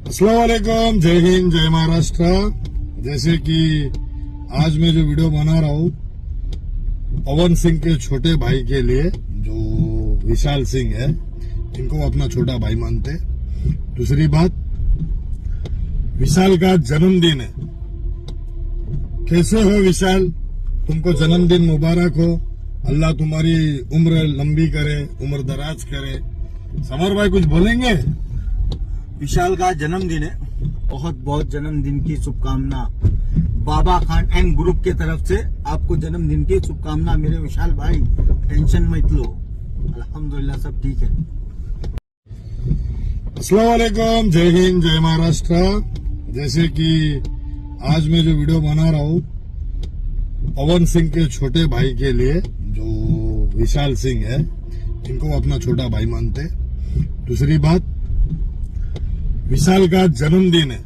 अस्सलाम वालेकुम, जय हिंद, जय महाराष्ट्र। जैसे कि आज मैं जो वीडियो बना रहा हूँ पवन सिंह के छोटे भाई के लिए, जो विशाल सिंह है, इनको वो अपना छोटा भाई मानते हैं। दूसरी बात, विशाल का जन्मदिन है। कैसे हो विशाल? तुमको जन्मदिन मुबारक हो। अल्लाह तुम्हारी उम्र लंबी करे, उम्र दराज करे। समर भाई कुछ बोलेंगे? विशाल का जन्मदिन है, बहुत बहुत जन्मदिन की शुभकामना। बाबा खान एंड ग्रुप के तरफ से आपको जन्मदिन की शुभकामना मेरे विशाल भाई। टेंशन मत लो, अल्हम्दुलिल्लाह सब ठीक है। अस्सलाम वालेकुम, जय हिंद, जय महाराष्ट्र। जैसे कि आज मैं जो वीडियो बना रहा हूँ पवन सिंह के छोटे भाई के लिए, जो विशाल सिंह है, इनको वो अपना छोटा भाई मानते हैं। दूसरी बात, विशाल का जन्मदिन है।